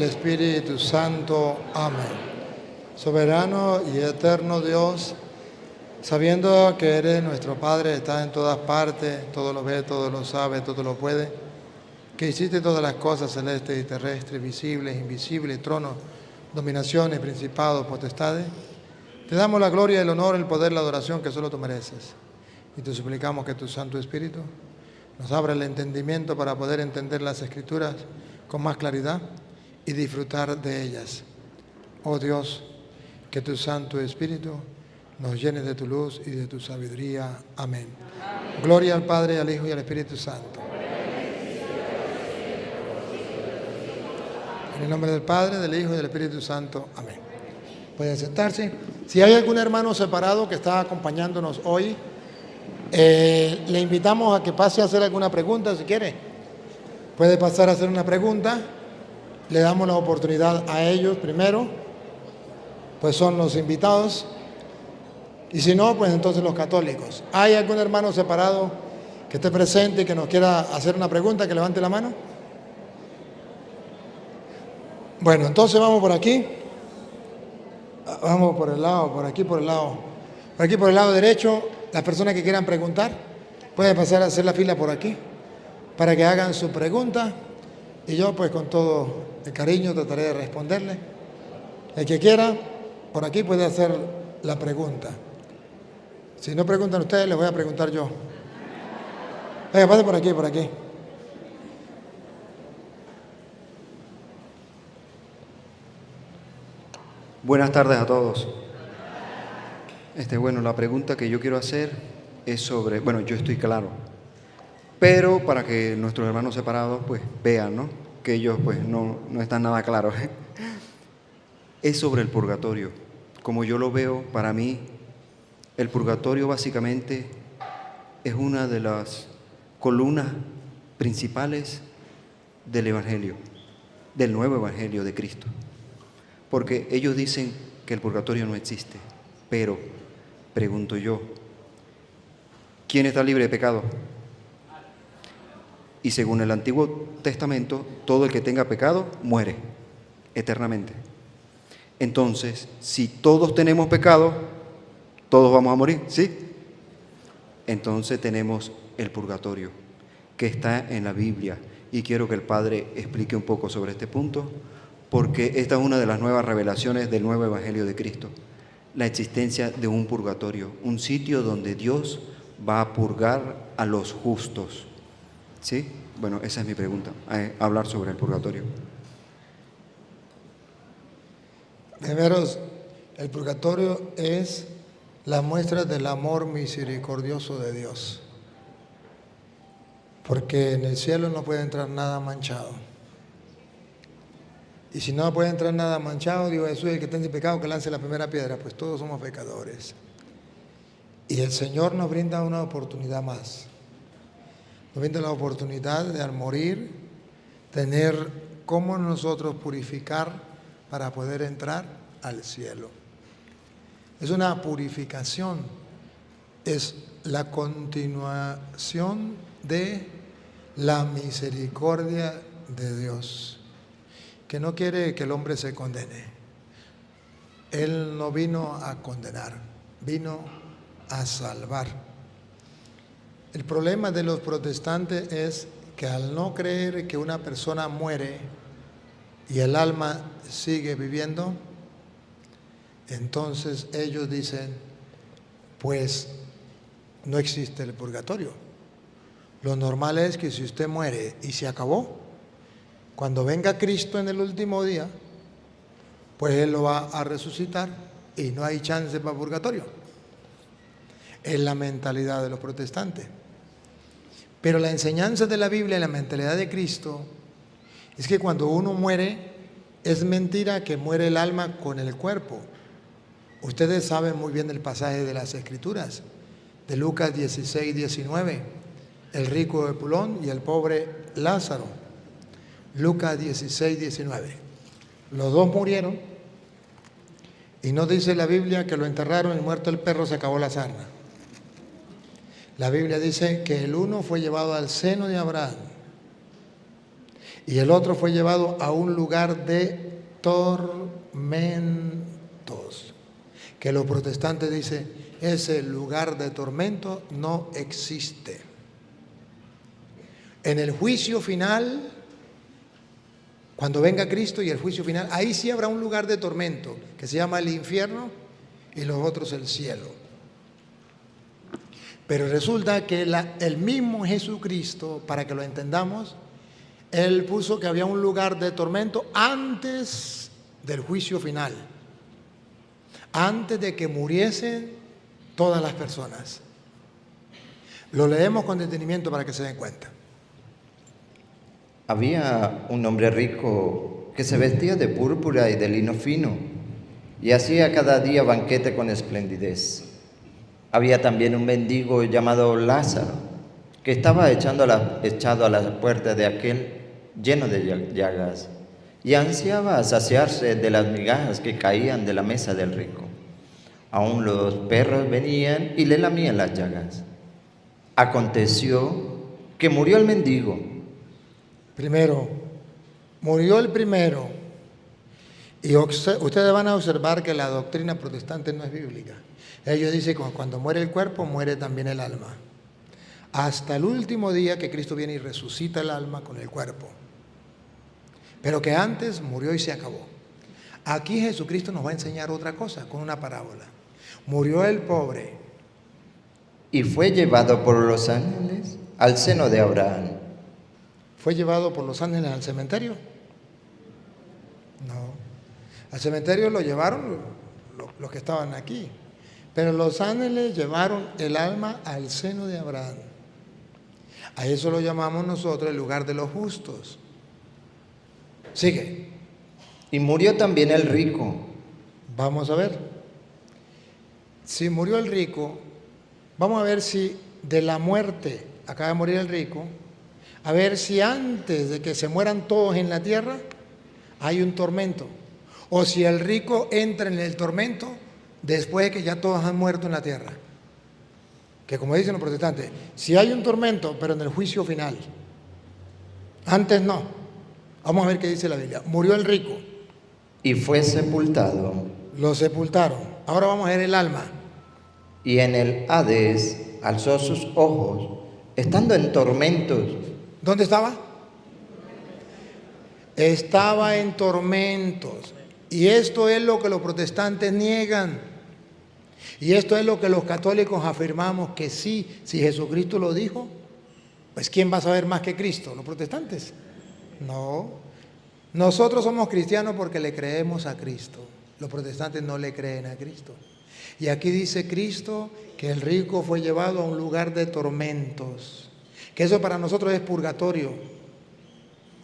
El Espíritu Santo. Amén. Soberano y eterno Dios, sabiendo que eres nuestro Padre, estás en todas partes, todo lo ve, todo lo sabe, todo lo puede, que hiciste todas las cosas celestes y terrestres, visibles, invisibles, tronos, dominaciones, principados, potestades, te damos la gloria, el honor, el poder, la adoración que solo tú mereces. Y te suplicamos que tu Santo Espíritu nos abra el entendimiento para poder entender las Escrituras con más claridad y disfrutar de ellas. Oh Dios, que tu Santo Espíritu nos llene de tu luz y de tu sabiduría. Amén. Amén. Gloria al Padre, al Hijo y al Espíritu Santo. En el nombre del Padre, del Hijo y del Espíritu Santo. Amén. Pueden sentarse. Si hay algún hermano separado que está acompañándonos hoy, le invitamos a que pase a hacer alguna pregunta si quiere. Puede pasar a hacer una pregunta. Le damos la oportunidad a ellos primero, pues son los invitados. Y si no, pues entonces los católicos. ¿Hay algún hermano separado que esté presente y que nos quiera hacer una pregunta? Que levante la mano. Bueno, entonces vamos por aquí. Vamos por el lado, por aquí por el lado. Por aquí por el lado derecho, las personas que quieran preguntar, pueden pasar a hacer la fila por aquí, para que hagan su pregunta. Y yo, pues con todo el cariño, trataré de responderle. El que quiera, por aquí puede hacer la pregunta. Si no preguntan ustedes, les voy a preguntar yo. Venga, pase por aquí, por aquí. Buenas tardes a todos. Bueno, la pregunta que yo quiero hacer es sobre, bueno, yo estoy claro, pero para que nuestros hermanos separados pues vean, ¿no? Que ellos pues no están nada claros. Es sobre el purgatorio. Como yo lo veo, para mí, el purgatorio básicamente es una de las columnas principales del Evangelio, del nuevo Evangelio de Cristo. Porque ellos dicen que el purgatorio no existe, pero, pregunto yo, ¿quién está libre de pecado? Y según el Antiguo Testamento, todo el que tenga pecado muere eternamente. Entonces, si todos tenemos pecado, todos vamos a morir, ¿sí? Entonces tenemos el purgatorio, que está en la Biblia. Y quiero que el Padre explique un poco sobre este punto, porque esta es una de las nuevas revelaciones del nuevo Evangelio de Cristo. La existencia de un purgatorio, un sitio donde Dios va a purgar a los justos. ¿Sí? Bueno, esa es mi pregunta, hablar sobre el purgatorio. Primero, el purgatorio es la muestra del amor misericordioso de Dios. Porque en el cielo no puede entrar nada manchado. Y si no puede entrar nada manchado, digo Jesús, el que esté en pecado que lance la primera piedra, pues todos somos pecadores. Y el Señor nos brinda una oportunidad más. Nos brinda la oportunidad de al morir, tener cómo nosotros purificar para poder entrar al cielo. Es una purificación, es la continuación de la misericordia de Dios, que no quiere que el hombre se condene. Él no vino a condenar, vino a salvar. El problema de los protestantes es que al no creer que una persona muere y el alma sigue viviendo, entonces ellos dicen, pues no existe el purgatorio. Lo normal es que si usted muere y se acabó, cuando venga Cristo en el último día, pues Él lo va a resucitar y no hay chance para purgatorio. Es la mentalidad de los protestantes. Pero la enseñanza de la Biblia y la mentalidad de Cristo es que cuando uno muere, es mentira que muere el alma con el cuerpo. Ustedes saben muy bien el pasaje de las Escrituras, de Lucas 16, 19, el rico Epulón y el pobre Lázaro. Lucas 16, 19. Los dos murieron y no dice la Biblia que lo enterraron y muerto el perro se acabó la sarna. La Biblia dice que el uno fue llevado al seno de Abraham y el otro fue llevado a un lugar de tormentos, que los protestantes dicen, ese lugar de tormento no existe. En el juicio final, cuando venga Cristo y el juicio final, ahí sí habrá un lugar de tormento, que se llama el infierno, y los otros el cielo. Pero resulta que el mismo Jesucristo, para que lo entendamos, Él puso que había un lugar de tormento antes del juicio final, antes de que muriesen todas las personas. Lo leemos con detenimiento para que se den cuenta. Había un hombre rico que se vestía de púrpura y de lino fino y hacía cada día banquete con esplendidez. Había también un mendigo llamado Lázaro que estaba echado a la puerta de aquel lleno de llagas y ansiaba saciarse de las migajas que caían de la mesa del rico. Aún los perros venían y le lamían las llagas. Aconteció que murió el mendigo. Primero, murió el primero. Y ustedes van a observar que la doctrina protestante no es bíblica. Ellos dicen que cuando muere el cuerpo, muere también el alma. Hasta el último día que Cristo viene y resucita el alma con el cuerpo. Pero que antes murió y se acabó. Aquí Jesucristo nos va a enseñar otra cosa con una parábola. Murió el pobre. Y fue llevado por los ángeles al seno de Abraham. ¿Fue llevado por los ángeles al cementerio? No. Al cementerio lo llevaron los que estaban aquí. Pero los ángeles llevaron el alma al seno de Abraham. A eso lo llamamos nosotros el lugar de los justos. Sigue. Y murió también el rico. Vamos a ver. Si murió el rico, vamos a ver si de la muerte acaba de morir el rico, a ver si antes de que se mueran todos en la tierra hay un tormento, o si el rico entra en el tormento después de que ya todos han muerto en la tierra. Que como dicen los protestantes, si hay un tormento, pero en el juicio final, antes no. Vamos a ver qué dice la Biblia. Murió el rico. Y fue sepultado. Lo sepultaron. Ahora vamos a ver el alma. Y en el Hades alzó sus ojos, estando en tormentos. ¿Dónde estaba? Estaba en tormentos. Y esto es lo que los protestantes niegan. Y esto es lo que los católicos afirmamos que sí, si Jesucristo lo dijo, pues ¿quién va a saber más que Cristo? ¿Los protestantes? No. Nosotros somos cristianos porque le creemos a Cristo. Los protestantes no le creen a Cristo. Y aquí dice Cristo que el rico fue llevado a un lugar de tormentos. Que eso para nosotros es purgatorio.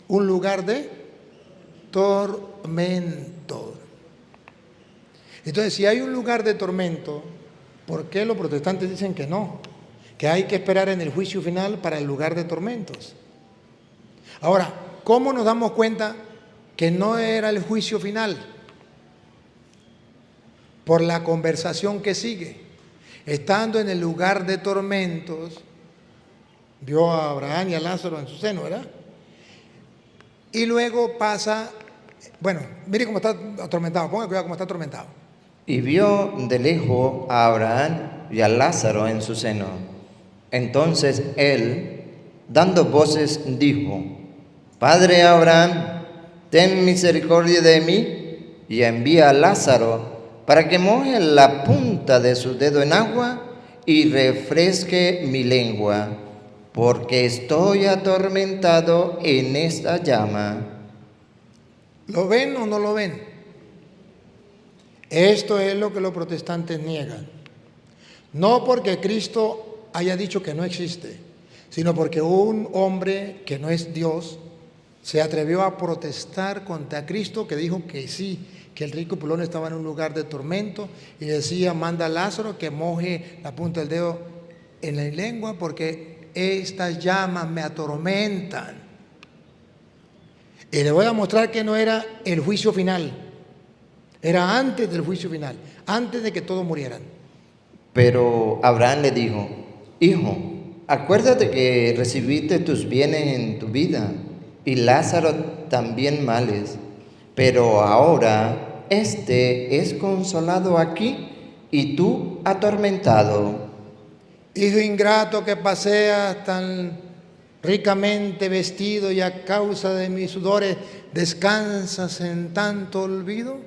Un lugar de tormento. Entonces, si hay un lugar de tormento, ¿por qué los protestantes dicen que no? Que hay que esperar en el juicio final para el lugar de tormentos. Ahora, ¿cómo nos damos cuenta que no era el juicio final? Por la conversación que sigue. Estando en el lugar de tormentos, vio a Abraham y a Lázaro en su seno, ¿verdad? Y luego pasa, bueno, mire cómo está atormentado, ponga cuidado cómo está atormentado. Y vio de lejos a Abraham y a Lázaro en su seno. Entonces él, dando voces, dijo: Padre Abraham, ten misericordia de mí y envía a Lázaro para que moje la punta de su dedo en agua y refresque mi lengua, porque estoy atormentado en esta llama. ¿Lo ven o no lo ven? Esto es lo que los protestantes niegan. No porque Cristo haya dicho que no existe, sino porque un hombre que no es Dios se atrevió a protestar contra Cristo, que dijo que sí, que el rico pulón estaba en un lugar de tormento, y decía: manda a Lázaro que moje la punta del dedo en la lengua porque estas llamas me atormentan. Y le voy a mostrar que no era el juicio final, era antes del juicio final, antes de que todos murieran. Pero Abraham le dijo: Hijo, acuérdate que recibiste tus bienes en tu vida y Lázaro también males, pero ahora este es consolado aquí y tú atormentado. Hijo ingrato que paseas tan ricamente vestido y a causa de mis sudores descansas en tanto olvido.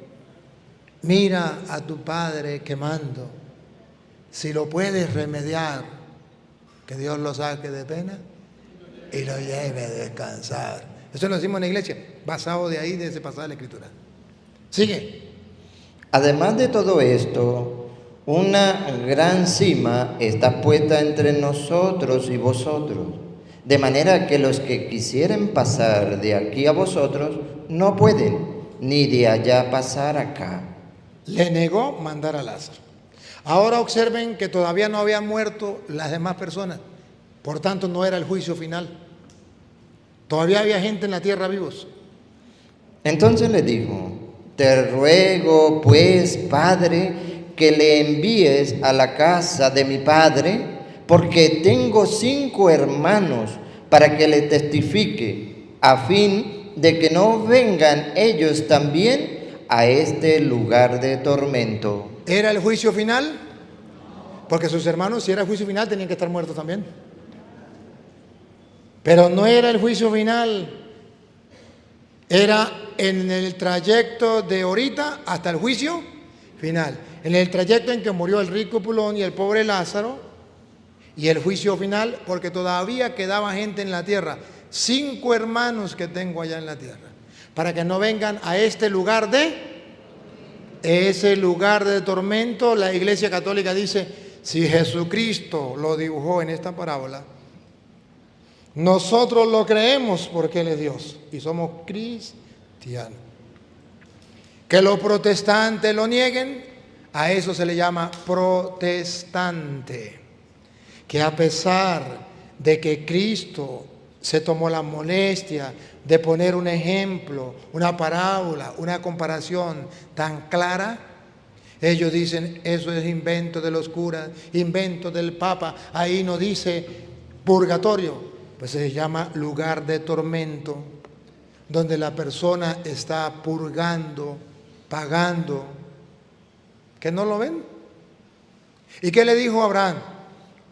Mira a tu padre quemando, si lo puedes remediar, que Dios lo saque de pena y lo lleve a descansar. Eso lo decimos en la iglesia, basado de ahí, de ese pasaje de la Escritura. Sigue. Además de todo esto, una gran cima está puesta entre nosotros y vosotros, de manera que los que quisieren pasar de aquí a vosotros no pueden, ni de allá pasar acá. Le negó mandar a Lázaro. Ahora observen que todavía no habían muerto las demás personas, por tanto no era el juicio final. Todavía había gente en la tierra vivos. Entonces le dijo: te ruego, pues, Padre, que le envíes a la casa de mi padre, porque tengo 5 hermanos, para que le testifique, a fin de que no vengan ellos también a este lugar de tormento. ¿Era el juicio final? Porque sus hermanos, si era el juicio final, tenían que estar muertos también. Pero no era el juicio final. Era en el trayecto de ahorita hasta el juicio final. En el trayecto en que murió el rico Pulón y el pobre Lázaro, y el juicio final, porque todavía quedaba gente en la tierra. 5 hermanos que tengo allá en la tierra, para que no vengan a este lugar ese lugar de tormento. La Iglesia Católica dice, si Jesucristo lo dibujó en esta parábola, nosotros lo creemos porque Él es Dios y somos cristianos. Que los protestantes lo nieguen, a eso se le llama protestante. Que a pesar de que Cristo se tomó la molestia de poner un ejemplo, una parábola, una comparación tan clara, ellos dicen, eso es invento de los curas, invento del Papa, ahí no dice purgatorio, pues se llama lugar de tormento, donde la persona está purgando, pagando. ¿Que no lo ven? ¿Y qué le dijo Abraham?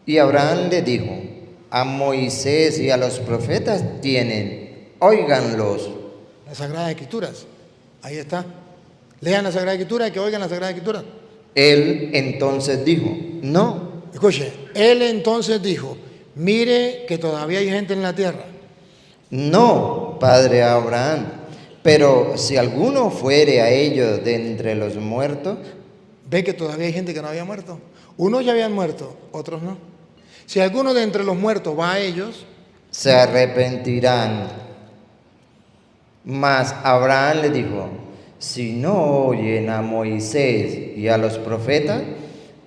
Y Abraham le dijo: a Moisés y a los profetas tienen, óiganlos. Las Sagradas Escrituras, ahí está. Lean la Sagrada Escritura y que oigan la Sagrada Escritura. Él entonces dijo: no. Escuche, él entonces dijo, mire que todavía hay gente en la tierra. No, padre Abraham, pero si alguno fuere a ellos de entre los muertos. Ve que todavía hay gente que no había muerto. Unos ya habían muerto, otros no. Si alguno de entre los muertos va a ellos, se arrepentirán. Mas Abraham le dijo: si no oyen a Moisés y a los profetas,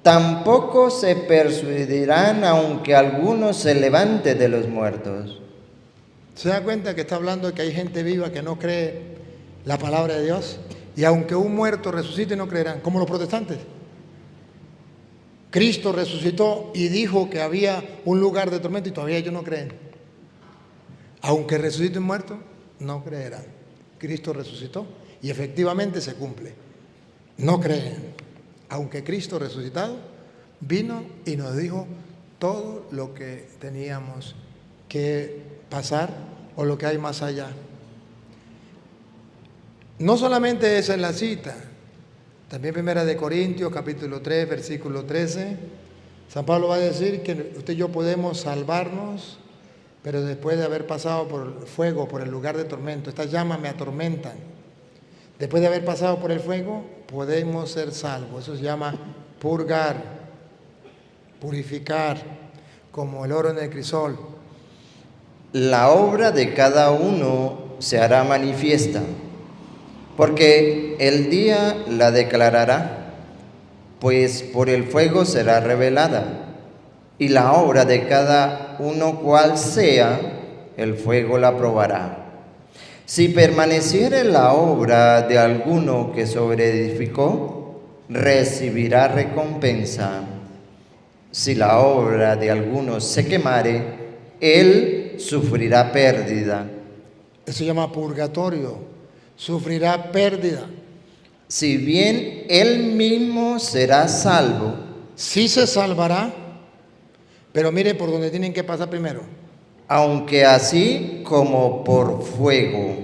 tampoco se persuadirán, aunque alguno se levante de los muertos. ¿Se da cuenta que está hablando de que hay gente viva que no cree la palabra de Dios? Y aunque un muerto resucite, no creerán, como los protestantes. Cristo resucitó y dijo que había un lugar de tormento y todavía ellos no creen. Aunque resucite un muerto, no creerán. Cristo resucitó y efectivamente se cumple. No creen. Aunque Cristo resucitado vino y nos dijo todo lo que teníamos que pasar o lo que hay más allá. No solamente esa es la cita, también 1 Corintios capítulo 3, versículo 13, San Pablo va a decir que usted y yo podemos salvarnos, pero después de haber pasado por el fuego, por el lugar de tormento. Estas llamas me atormentan. Después de haber pasado por el fuego, podemos ser salvos. Eso se llama purgar, purificar, como el oro en el crisol. La obra de cada uno se hará manifiesta, porque el día la declarará, pues por el fuego será revelada, y la obra de cada uno cual sea, el fuego la probará. Si permaneciere la obra de alguno que sobreedificó, recibirá recompensa. Si la obra de alguno se quemare, él sufrirá pérdida, Eso se llama purgatorio. Sufrirá pérdida. Si bien él mismo será salvo, Sí se salvará, pero mire por dónde tienen que pasar primero. aunque así como por fuego.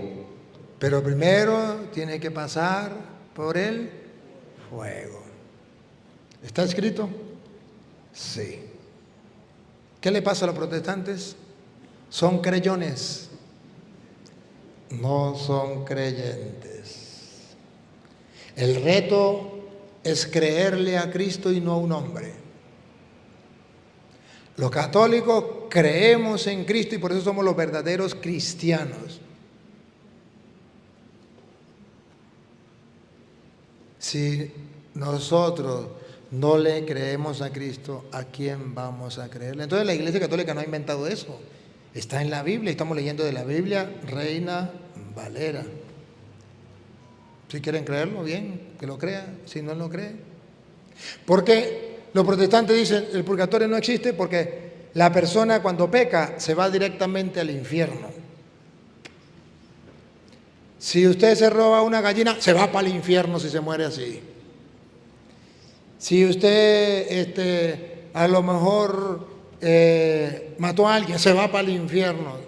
Pero primero tiene que pasar por el fuego. ¿Está escrito? Sí. ¿Qué le pasa a los protestantes? Son creyones, no son creyentes. El reto es creerle a Cristo y no a un hombre. Los católicos creemos en Cristo y por eso somos los verdaderos cristianos. Si nosotros no le creemos a Cristo, ¿a quién vamos a creerle? Entonces la Iglesia Católica no ha inventado eso. Está en la Biblia, estamos leyendo de la Biblia, Reina Valera. Si quieren creerlo, bien, que lo crean. Si no lo creen. Porque los protestantes dicen el purgatorio no existe porque la persona cuando peca se va directamente al infierno. Si usted se roba una gallina, se va para el infierno si se muere así. Si usted a lo mejor mató a alguien, se va para el infierno.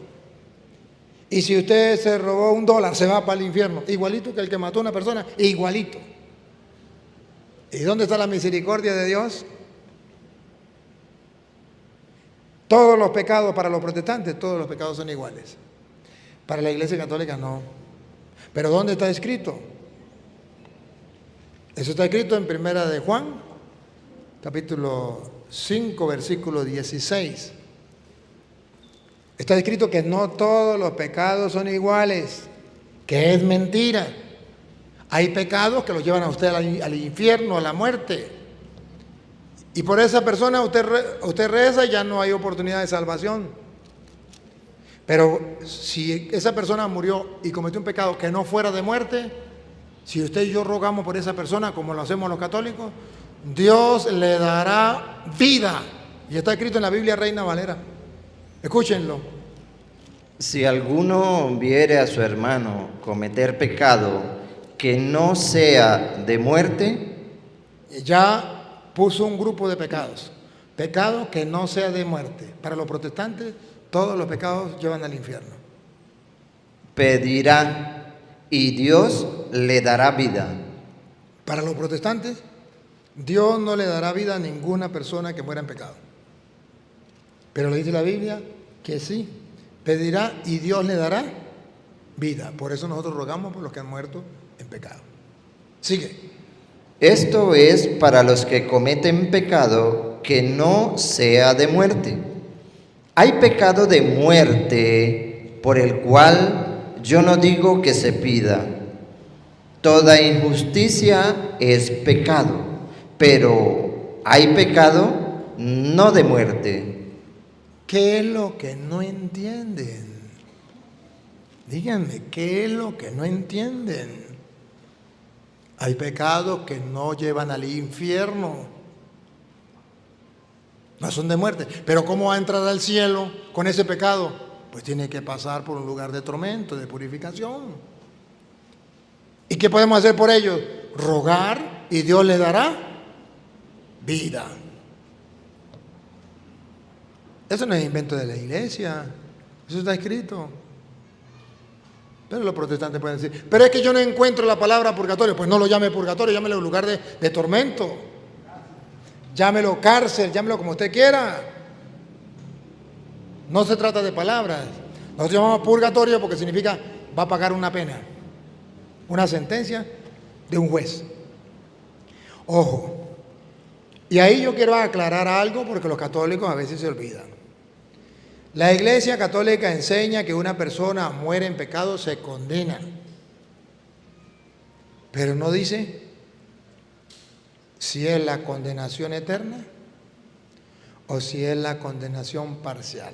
Y si usted se robó $1, se va para el infierno. Igualito que el que mató a una persona, igualito. ¿Y dónde está la misericordia de Dios? Todos los pecados para los protestantes, todos los pecados son iguales. Para la Iglesia Católica no. ¿Pero dónde está escrito? Eso está escrito en Primera de Juan, capítulo 5, versículo 16. Está escrito que no todos los pecados son iguales, que es mentira. Hay pecados que los llevan a usted al infierno, a la muerte. Y por esa persona usted reza y ya no hay oportunidad de salvación. Pero si esa persona murió y cometió un pecado que no fuera de muerte, si usted y yo rogamos por esa persona, como lo hacemos los católicos, Dios le dará vida. Y está escrito en la Biblia Reina Valera. Escúchenlo. Si alguno viere a su hermano cometer pecado que no sea de muerte, Ya puso un grupo de pecados. Pecado que no sea de muerte. Para los protestantes, todos los pecados llevan al infierno. pedirá y Dios le dará vida. Para los protestantes, Dios no le dará vida a ninguna persona que muera en pecado. Pero le dice la Biblia que sí, pedirá y Dios le dará vida. Por eso nosotros rogamos por los que han muerto en pecado. Sigue. Esto es para los que cometen pecado que no sea de muerte. Hay pecado de muerte por el cual yo no digo que se pida. Toda injusticia es pecado, pero hay pecado no de muerte. ¿Qué es lo que no entienden? Díganme, ¿qué es lo que no entienden? Hay pecados que no llevan al infierno. No son de muerte. Pero ¿cómo va a entrar al cielo con ese pecado? Pues tiene que pasar por un lugar de tormento, de purificación. ¿Y qué podemos hacer por ellos? Rogar y Dios le dará vida. Eso no es invento de la iglesia. Eso está escrito. Pero los protestantes pueden decir, pero es que yo no encuentro la palabra purgatorio. Pues no lo llame purgatorio, llámelo lugar de tormento. Llámelo cárcel, llámelo como usted quiera. No se trata de palabras. Nosotros llamamos purgatorio porque significa va a pagar una pena, una sentencia de un juez. Ojo. Y ahí yo quiero aclarar algo porque los católicos a veces se olvidan. La Iglesia Católica enseña que una persona muere en pecado, se condena. Pero no dice si es la condenación eterna o si es la condenación parcial.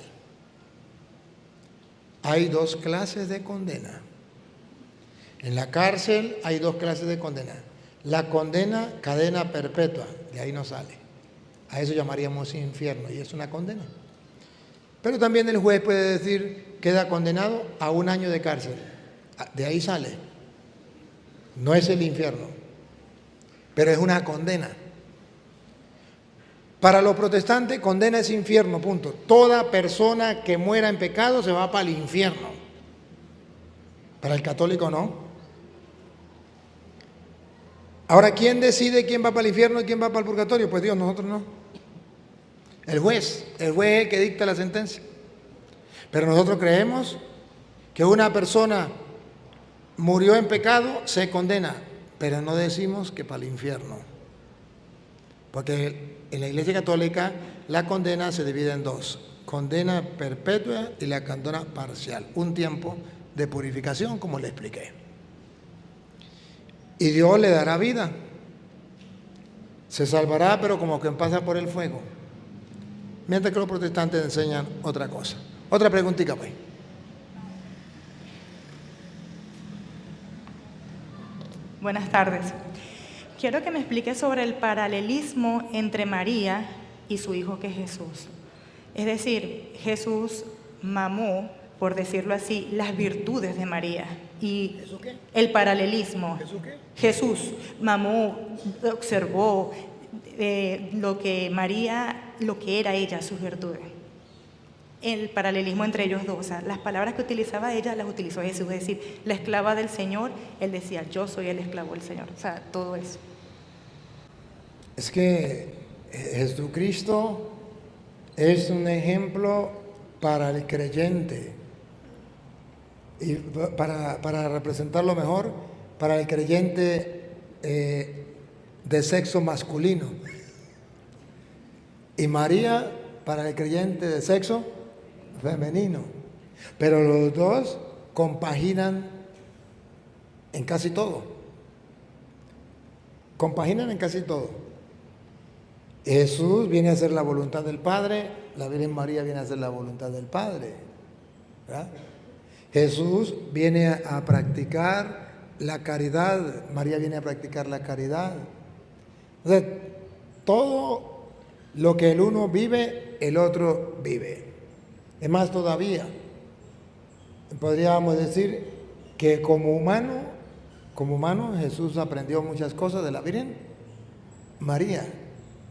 Hay dos clases de condena. En la cárcel hay dos clases de condena. La condena, cadena perpetua, de ahí no sale. A eso llamaríamos infierno y es una condena. Pero también el juez puede decir queda condenado a 1 año de cárcel. De ahí sale. No es el infierno, pero es una condena. Para los protestantes, condena es infierno, punto. Toda persona que muera en pecado se va para el infierno. Para el católico no. Ahora, ¿quién decide quién va para el infierno y quién va para el purgatorio? Pues Dios, nosotros no. El juez es el que dicta la sentencia. Pero nosotros creemos que una persona murió en pecado, se condena, pero no decimos que para el infierno. Porque en la Iglesia Católica la condena se divide en 2, condena perpetua y la condena parcial, un tiempo de purificación, como le expliqué. Y Dios le dará vida, se salvará, pero como quien pasa por el fuego, mientras que los protestantes enseñan otra cosa. Otra preguntita, pues. Buenas tardes. Quiero que me explique sobre el paralelismo entre María y su hijo que es Jesús. Es decir, Jesús mamó, por decirlo así, las virtudes de María. Y ¿Jesús qué? el paralelismo. ¿Jesús qué? Jesús mamó, observó lo que María, lo que era ella, sus virtudes. El paralelismo entre ellos dos, o sea, las palabras que utilizaba ella las utilizó Jesús, es decir, la esclava del Señor, él decía, yo soy el esclavo del Señor, o sea, todo eso. Es que Jesucristo es un ejemplo para el creyente y para representarlo mejor, para el creyente de sexo masculino, y María para el creyente de sexo femenino, pero los dos compaginan en casi todo. Compaginan en casi todo. Jesús viene a hacer la voluntad del Padre, la Virgen María viene a hacer la voluntad del Padre, ¿verdad? Jesús viene a practicar la caridad, María viene a practicar la caridad. Entonces, todo lo que el uno vive, el otro vive. Es más todavía, podríamos decir que como humano Jesús aprendió muchas cosas de la Virgen María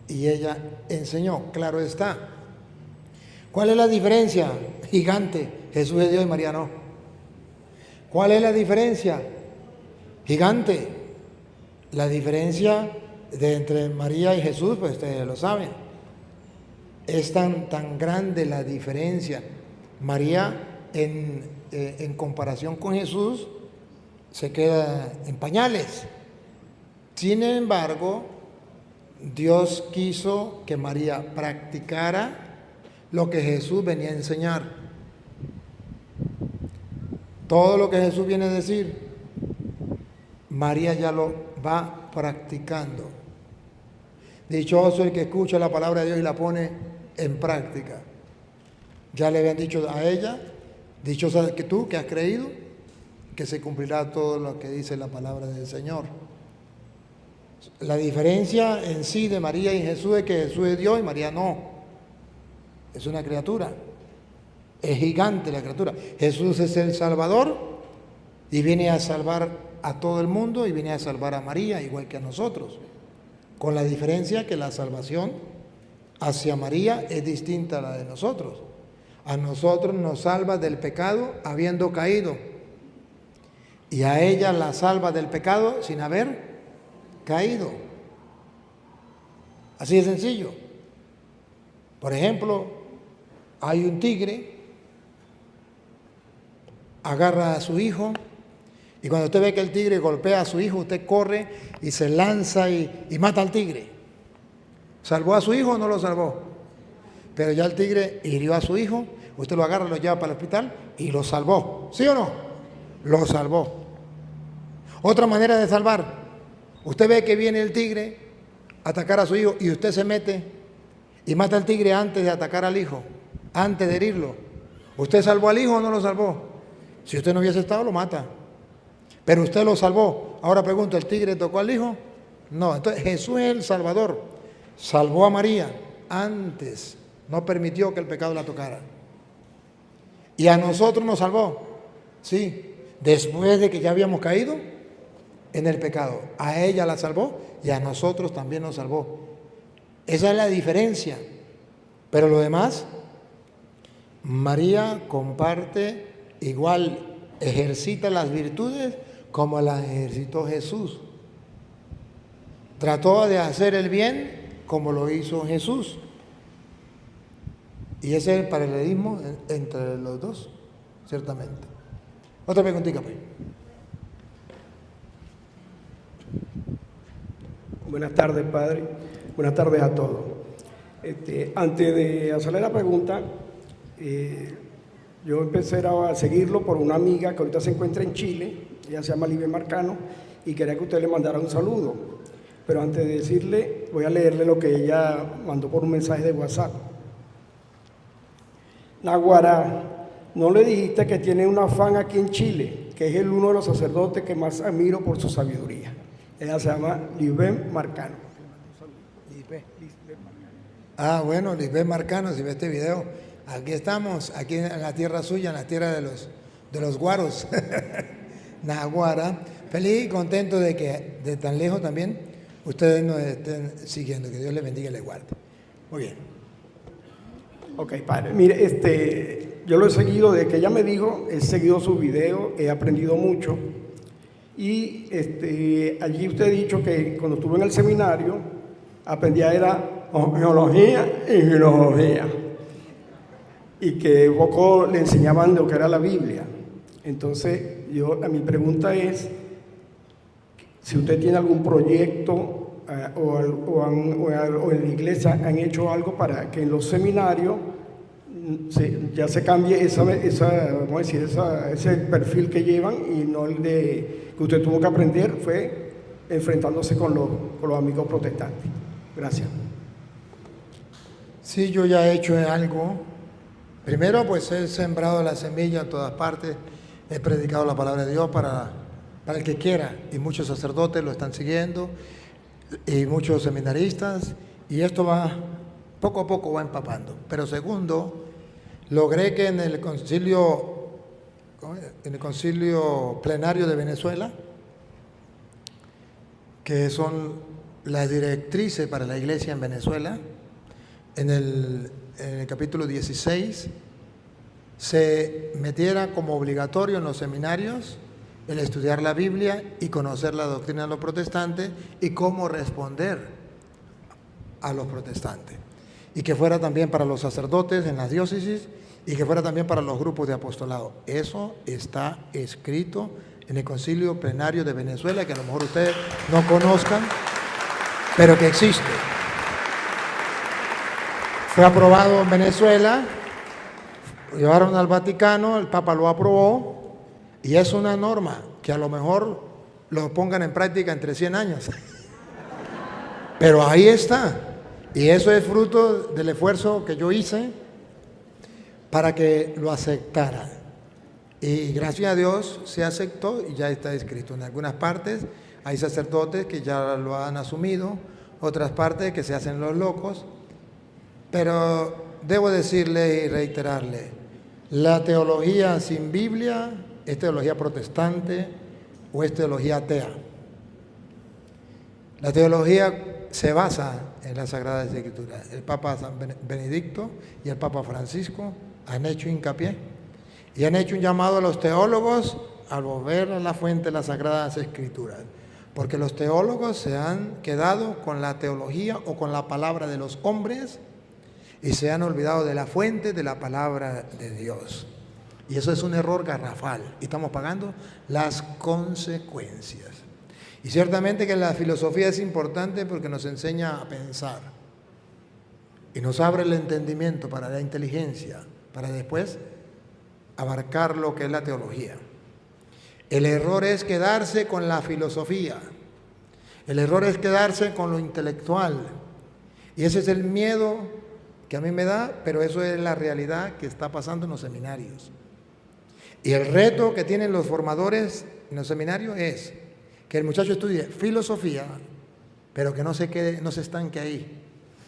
y ella enseñó, claro está. ¿Cuál es la diferencia? Gigante, Jesús es Dios y María no. ¿Cuál es la diferencia? Gigante. La diferencia entre María y Jesús, pues ustedes lo saben. Es tan grande la diferencia. María, en comparación con Jesús, se queda en pañales. Sin embargo, Dios quiso que María practicara lo que Jesús venía a enseñar. Todo lo que Jesús viene a decir, María ya lo va practicando. Dichoso el que escucha la palabra de Dios y la pone en práctica. Ya le habían dicho a ella, dichosa que tú que has creído, que se cumplirá todo lo que dice la palabra del Señor. La diferencia en sí de María y Jesús es que Jesús es Dios y María no. Es una criatura. Es gigante la criatura. Jesús es el Salvador y viene a salvar a todo el mundo y viene a salvar a María igual que a nosotros. Con la diferencia que la salvación hacia María es distinta a la de nosotros. A nosotros nos salva del pecado habiendo caído y a ella la salva del pecado sin haber caído. Así de sencillo. Por ejemplo, hay un tigre, agarra a su hijo y cuando usted ve que el tigre golpea a su hijo, usted corre y se lanza y mata al tigre. ¿Salvó a su hijo o no lo salvó? Pero ya el tigre hirió a su hijo, usted lo agarra, lo lleva para el hospital y lo salvó. ¿Sí o no? Lo salvó. Otra manera de salvar, usted ve que viene el tigre a atacar a su hijo y usted se mete y mata al tigre antes de atacar al hijo, antes de herirlo. ¿Usted salvó al hijo o no lo salvó? Si usted no hubiese estado, lo mata. Pero usted lo salvó. Ahora pregunto, ¿el tigre tocó al hijo? No, entonces Jesús es el Salvador. Salvó a María antes, no permitió que el pecado la tocara. Y a nosotros nos salvó, sí, después de que ya habíamos caído en el pecado. A ella la salvó y a nosotros también nos salvó. Esa es la diferencia. Pero lo demás, María comparte igual, ejercita las virtudes como las ejercitó Jesús. Trató de hacer el bien como lo hizo Jesús. Y ese es el paralelismo entre los dos, ciertamente. Otra preguntita, pues. Buenas tardes, padre. Buenas tardes a todos. Antes de hacerle la pregunta, yo empecé a seguirlo por una amiga que ahorita se encuentra en Chile. Ella se llama Libe Marcano y quería que usted le mandara un saludo. Pero antes de decirle, voy a leerle lo que ella mandó por un mensaje de WhatsApp. Naguará, ¿no le dijiste que tiene una fan aquí en Chile, que es uno de los sacerdotes que más admiro por su sabiduría? Ella se llama Lisbeth Marcano. Ah, bueno, Lisbeth Marcano, si ve este video, aquí estamos, aquí en la tierra suya, en la tierra de los guaros. Naguará, feliz y contento de que de tan lejos también ustedes nos estén siguiendo, que Dios les bendiga y les guarde. Muy bien. Ok, padre. Mire, yo lo he seguido desde que ella me dijo, he seguido sus videos, he aprendido mucho. Y allí usted ha dicho que cuando estuve en el seminario, aprendía era geología y filología. Y que poco le enseñaban lo que era la Biblia. Entonces, mi pregunta es, si usted tiene algún proyecto o en la iglesia han hecho algo para que en los seminarios ya se cambie ese perfil que llevan y no el de que usted tuvo que aprender fue enfrentándose con los amigos protestantes. Gracias. Sí, yo ya he hecho algo. Primero, pues he sembrado la semilla en todas partes, he predicado la palabra de Dios para el que quiera, y muchos sacerdotes lo están siguiendo, y muchos seminaristas, y esto va, poco a poco va empapando. Pero segundo, logré que en el concilio plenario de Venezuela, que son las directrices para la iglesia en Venezuela, en el capítulo 16, se metiera como obligatorio en los seminarios el estudiar la Biblia y conocer la doctrina de los protestantes y cómo responder a los protestantes. Y que fuera también para los sacerdotes en las diócesis y que fuera también para los grupos de apostolado. Eso está escrito en el Concilio Plenario de Venezuela, que a lo mejor ustedes no conozcan, pero que existe. Fue aprobado en Venezuela, llevaron al Vaticano, el Papa lo aprobó, y es una norma que a lo mejor lo pongan en práctica entre 100 años. Pero ahí está. Y eso es fruto del esfuerzo que yo hice para que lo aceptaran. Y gracias a Dios se aceptó y ya está escrito. En algunas partes hay sacerdotes que ya lo han asumido, otras partes que se hacen los locos. Pero debo decirle y reiterarle, la teología sin Biblia es teología protestante o es teología atea. La teología se basa en las Sagradas Escrituras. El Papa San Benedicto y el Papa Francisco han hecho hincapié y han hecho un llamado a los teólogos a volver a la fuente de las Sagradas Escrituras, porque los teólogos se han quedado con la teología o con la palabra de los hombres y se han olvidado de la fuente de la palabra de Dios. Y eso es un error garrafal y estamos pagando las consecuencias. Y ciertamente que la filosofía es importante porque nos enseña a pensar y nos abre el entendimiento para la inteligencia, para después abarcar lo que es la teología. El error es quedarse con la filosofía, el error es quedarse con lo intelectual, y ese es el miedo que a mí me da, pero eso es la realidad que está pasando en los seminarios. Y el reto que tienen los formadores en los seminarios es que el muchacho estudie filosofía, pero que no se quede, no se estanque ahí,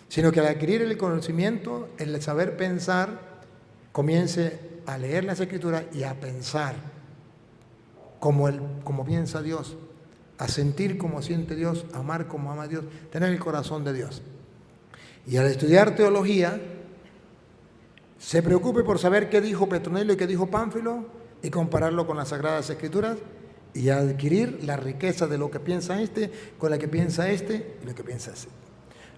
sino que al adquirir el conocimiento, el saber pensar, comience a leer las Escrituras y a pensar como piensa Dios, a sentir como siente Dios, a amar como ama Dios, tener el corazón de Dios. Y al estudiar teología, se preocupe por saber qué dijo Petronilo y qué dijo Pánfilo y compararlo con las Sagradas Escrituras y adquirir la riqueza de lo que piensa este con la que piensa este y lo que piensa ese.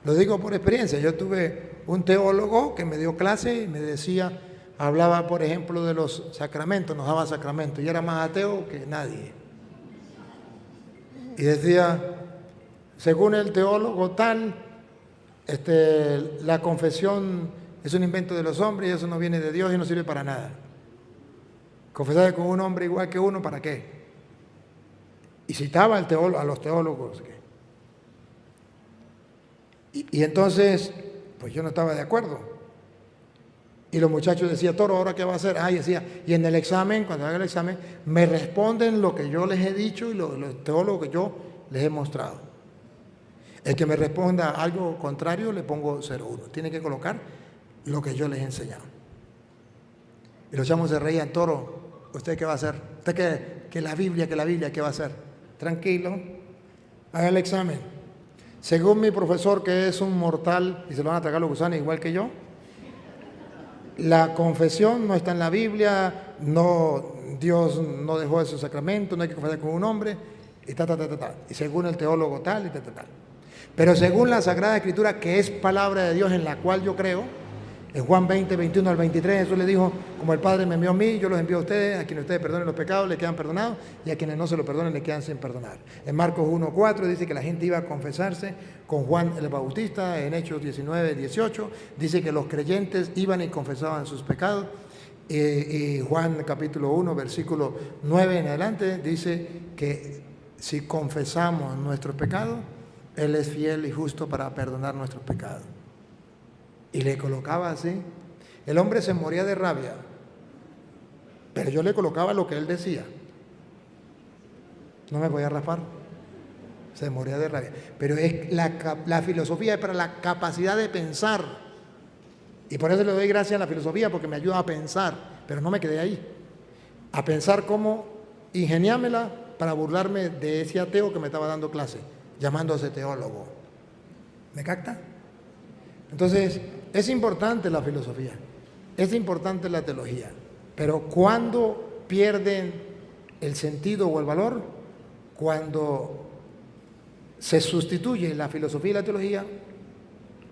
Lo digo por experiencia. Yo tuve un teólogo que me dio clase y me decía, hablaba por ejemplo de los sacramentos, nos daba sacramentos y era más ateo que nadie. Y decía, según el teólogo tal, la confesión es un invento de los hombres y eso no viene de Dios y no sirve para nada. Confesar con un hombre igual que uno, ¿para qué? Y citaba a los teólogos. Y entonces, pues yo no estaba de acuerdo. Y los muchachos decían, Toro, ¿ahora qué va a hacer? Y decía, y en el examen, cuando haga el examen, me responden lo que yo les he dicho y los teólogos que yo les he mostrado. El que me responda algo contrario, le pongo 0-1. Tiene que colocar lo que yo les he enseñado. Y los chamos se reían, Toro, ¿usted qué va a hacer? ¿Usted que la Biblia, qué va a hacer? Tranquilo, haga el examen. Según mi profesor, que es un mortal y se lo van a tragar los gusanos igual que yo, la confesión no está en la Biblia, Dios no dejó ese sacramento, no hay que confesar con un hombre, y y según el teólogo tal, y tal. Pero según la Sagrada Escritura, que es palabra de Dios en la cual yo creo, en Juan 20, 21 al 23, Jesús le dijo, como el Padre me envió a mí, yo los envío a ustedes, a quienes ustedes perdonen los pecados, le quedan perdonados, y a quienes no se los perdonen, le quedan sin perdonar. En Marcos 1, 4 dice que la gente iba a confesarse con Juan el Bautista, en Hechos 19, 18, dice que los creyentes iban y confesaban sus pecados, y Juan capítulo 1, versículo 9 en adelante, dice que si confesamos nuestros pecados, Él es fiel y justo para perdonar nuestros pecados. Y le colocaba así. El hombre se moría de rabia, pero yo le colocaba lo que él decía. No me podía raspar. Se moría de rabia. Pero es la filosofía es para la capacidad de pensar. Y por eso le doy gracias a la filosofía, porque me ayuda a pensar. Pero no me quedé ahí. A pensar cómo ingeniármela para burlarme de ese ateo que me estaba dando clase, llamándose teólogo. ¿Me capta? Entonces, es importante la filosofía, es importante la teología, pero ¿cuándo pierden el sentido o el valor? Cuando se sustituye la filosofía y la teología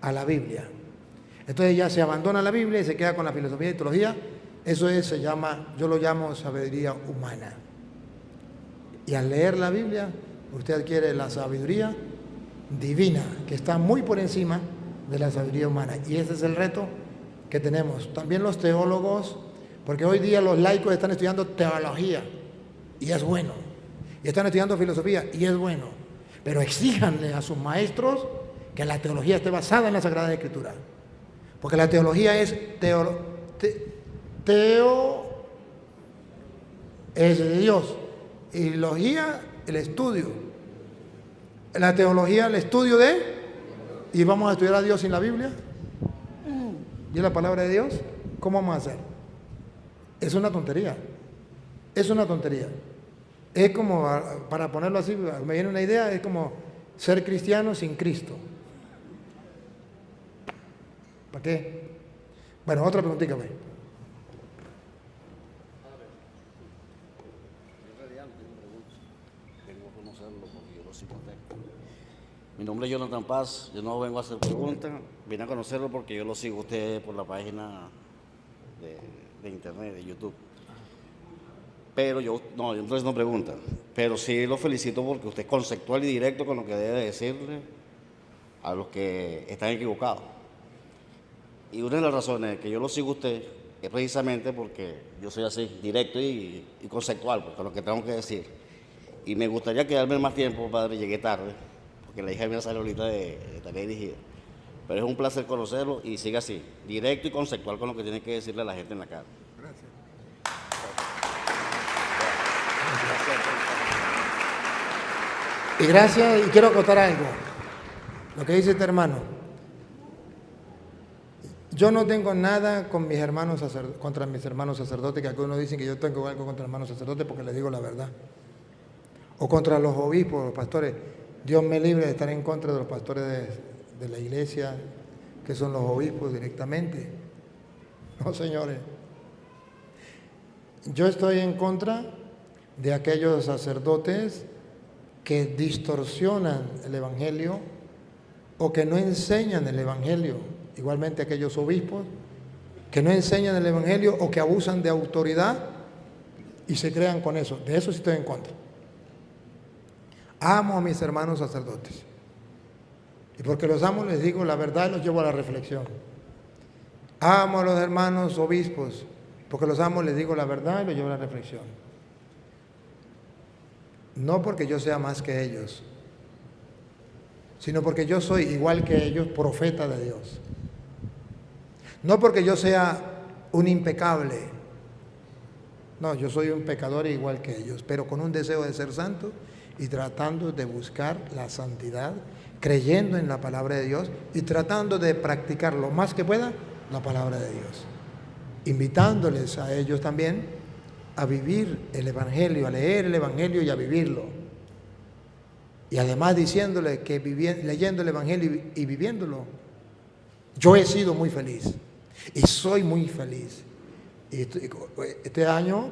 a la Biblia. Entonces ya se abandona la Biblia y se queda con la filosofía y teología. Eso yo lo llamo sabiduría humana. Y al leer la Biblia, usted adquiere la sabiduría divina, que está muy por encima de la sabiduría humana. Y ese es el reto que tenemos. También los teólogos, porque hoy día los laicos están estudiando teología, y es bueno. Y están estudiando filosofía, y es bueno. Pero exíjanle a sus maestros que la teología esté basada en la Sagrada Escritura. Porque la teología es es de Dios. Y logía, el estudio. La teología, el estudio de... ¿Y vamos a estudiar a Dios sin la Biblia? ¿Y la palabra de Dios? ¿Cómo vamos a hacer? Es una tontería. Es una tontería. Es como, para ponerlo así, me viene una idea, es como ser cristiano sin Cristo. ¿Para qué? Bueno, otra preguntita, pues. Mi nombre es Jonathan Paz, yo no vengo a hacer preguntas, vine a conocerlo porque yo lo sigo a usted por la página de internet, de YouTube. Pero entonces no pregunta, pero sí lo felicito porque usted es conceptual y directo con lo que debe decirle a los que están equivocados. Y una de las razones que yo lo sigo a usted es precisamente porque yo soy así, directo y conceptual, pues, con lo que tengo que decir. Y me gustaría quedarme más tiempo, padre, llegué tarde, porque la hija mía sale ahorita de tarea dirigida. Pero es un placer conocerlo y siga así, directo y conceptual con lo que tiene que decirle a la gente en la cara. Gracias. Y gracias, y quiero acotar algo. Lo que dice este hermano. Yo no tengo nada con mis hermanos contra mis hermanos sacerdotes, que algunos dicen que yo tengo algo contra hermanos sacerdotes porque les digo la verdad. O contra los obispos, los pastores. Dios me libre de estar en contra de los pastores de la iglesia, que son los obispos directamente. No, señores. Yo estoy en contra de aquellos sacerdotes que distorsionan el Evangelio o que no enseñan el Evangelio. Igualmente aquellos obispos que no enseñan el Evangelio o que abusan de autoridad y se crean con eso. De eso sí estoy en contra. Amo a mis hermanos sacerdotes. Y porque los amo les digo la verdad y los llevo a la reflexión. Amo a los hermanos obispos. Porque los amo les digo la verdad y los llevo a la reflexión. No porque yo sea más que ellos, sino porque yo soy igual que ellos, profeta de Dios. No porque yo sea un impecable. No, yo soy un pecador igual que ellos, pero con un deseo de ser santo y tratando de buscar la santidad, creyendo en la palabra de Dios y tratando de practicar lo más que pueda la palabra de Dios. Invitándoles a ellos también a vivir el Evangelio, a leer el Evangelio y a vivirlo. Y además diciéndoles que leyendo el Evangelio y viviéndolo, yo he sido muy feliz y soy muy feliz. Y este año,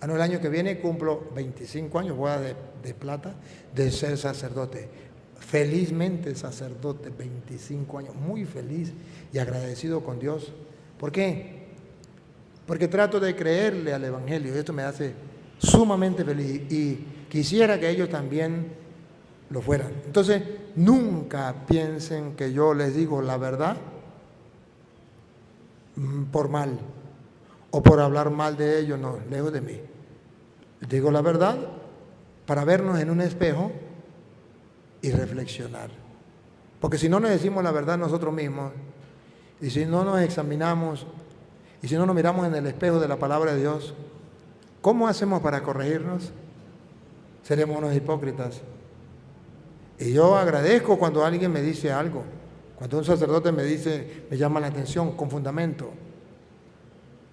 el año que viene cumplo 25 años, boda de plata, de ser sacerdote. Felizmente sacerdote, 25 años, muy feliz y agradecido con Dios. ¿Por qué? Porque trato de creerle al Evangelio, esto me hace sumamente feliz y quisiera que ellos también lo fueran. Entonces, nunca piensen que yo les digo la verdad por mal o por hablar mal de ellos, no, lejos de mí. Digo la verdad para vernos en un espejo y reflexionar. Porque si no nos decimos la verdad nosotros mismos y si no nos examinamos y si no nos miramos en el espejo de la palabra de Dios, ¿cómo hacemos para corregirnos? Seremos unos hipócritas. Y yo agradezco cuando alguien me dice algo, cuando un sacerdote me dice, me llama la atención con fundamento,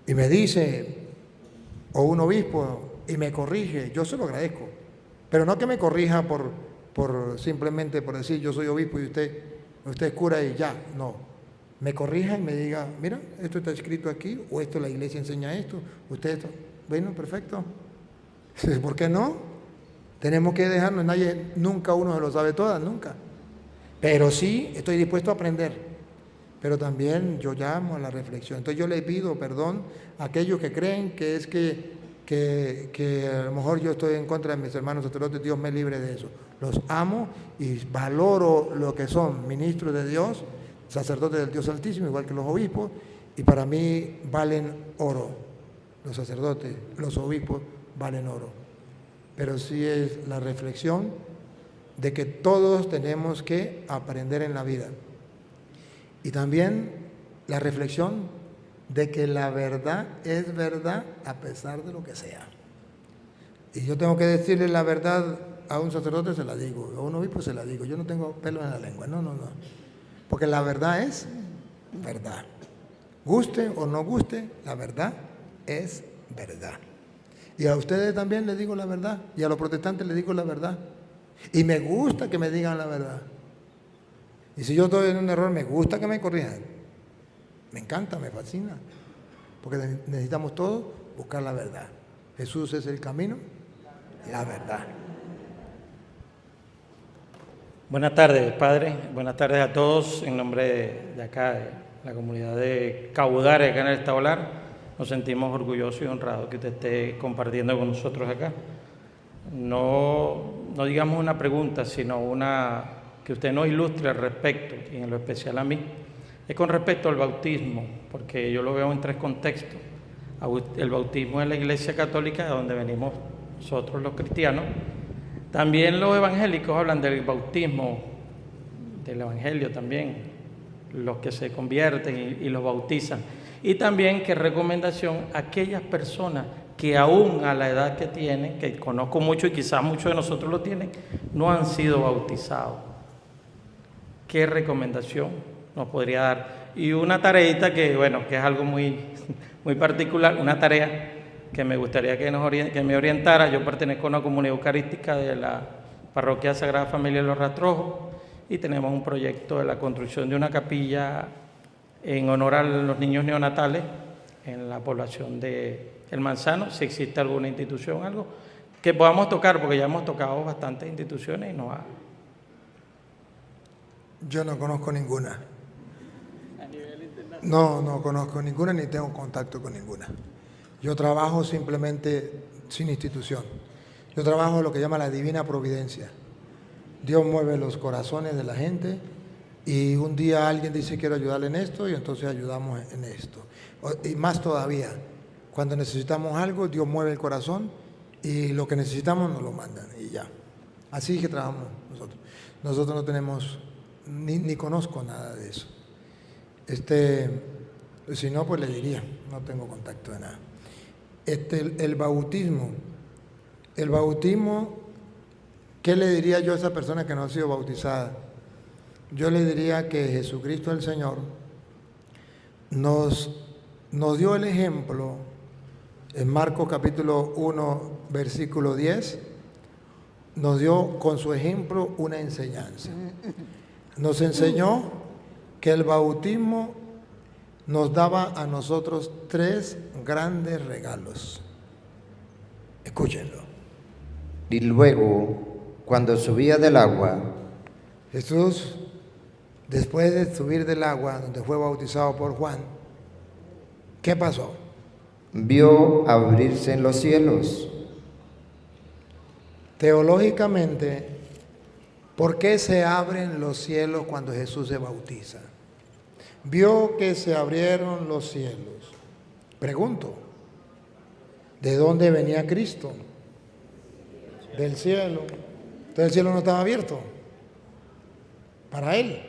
y me dice, o un obispo, y me corrige, yo se lo agradezco. Pero no que me corrija por simplemente por decir yo soy obispo y usted es cura y ya, no. Me corrija y me diga, mira, esto está escrito aquí, o esto la iglesia enseña esto, usted esto. Bueno, perfecto. ¿Por qué no? Tenemos que dejarnos, nunca uno se lo sabe todas, nunca. Pero sí estoy dispuesto a aprender. Pero también yo llamo a la reflexión. Entonces yo le pido perdón a aquellos que creen que es que a lo mejor yo estoy en contra de mis hermanos sacerdotes, Dios me libre de eso. Los amo y valoro lo que son ministros de Dios, sacerdotes del Dios Altísimo, igual que los obispos, y para mí valen oro. Los sacerdotes, los obispos valen oro. Pero sí es la reflexión de que todos tenemos que aprender en la vida. Y también la reflexión de que la verdad es verdad a pesar de lo que sea. Y yo tengo que decirle la verdad a un sacerdote, se la digo, a un obispo se la digo. Yo no tengo pelo en la lengua, no. Porque la verdad es verdad. Guste o no guste, la verdad es verdad. Y a ustedes también les digo la verdad. Y a los protestantes les digo la verdad. Y me gusta que me digan la verdad. Y si yo estoy en un error, me gusta que me corrijan. Me encanta, me fascina. Porque necesitamos todos buscar la verdad. Jesús es el camino, la verdad. Buenas tardes, Padre. Buenas tardes a todos. En nombre de acá, de la comunidad de Caudare, acá en el Estado Lara, nos sentimos orgullosos y honrados que usted esté compartiendo con nosotros acá. No digamos una pregunta, sino que usted nos ilustre al respecto, y en lo especial a mí. Es con respecto al bautismo, porque yo lo veo en tres contextos. El bautismo en la Iglesia Católica, de donde venimos nosotros los cristianos. También los evangélicos hablan del bautismo, del evangelio también, los que se convierten y los bautizan. Y también qué recomendación a aquellas personas que aún a la edad que tienen, que conozco mucho y quizás muchos de nosotros lo tienen, no han sido bautizados. ¿Qué recomendación nos podría dar y una tareita que, bueno, que es algo muy, muy particular, una tarea que me gustaría que me orientara. Yo pertenezco a una comunidad eucarística de la Parroquia Sagrada Familia de los Rastrojos y tenemos un proyecto de la construcción de una capilla en honor a los niños neonatales en la población de El Manzano, si existe alguna institución, algo que podamos tocar, porque ya hemos tocado bastantes instituciones y no ha... Yo no conozco ninguna. No conozco ninguna ni tengo contacto con ninguna. Yo trabajo simplemente sin institución. Yo trabajo lo que llama la divina providencia. Dios mueve los corazones de la gente y un día alguien dice quiero ayudarle en esto y entonces ayudamos en esto. Y más todavía, cuando necesitamos algo, Dios mueve el corazón y lo que necesitamos nos lo mandan y ya. Así que trabajamos nosotros. Nosotros no tenemos, ni conozco nada de eso. Si no, pues le diría, no tengo contacto de nada. El bautismo, ¿qué le diría yo a esa persona que no ha sido bautizada? Yo le diría que Jesucristo el Señor nos dio el ejemplo en Marcos capítulo 1, versículo 10, nos dio con su ejemplo una enseñanza. Nos enseñó que el bautismo nos daba a nosotros 3 grandes regalos. Escúchenlo. Y luego, cuando subía del agua, Jesús, después de subir del agua, donde fue bautizado por Juan, ¿qué pasó? vio abrirse en los cielos. Teológicamente, ¿por qué se abren los cielos cuando Jesús se bautiza? Vio que se abrieron los cielos. Pregunto, ¿de dónde venía Cristo? Del cielo. Entonces el cielo no estaba abierto. Para Él.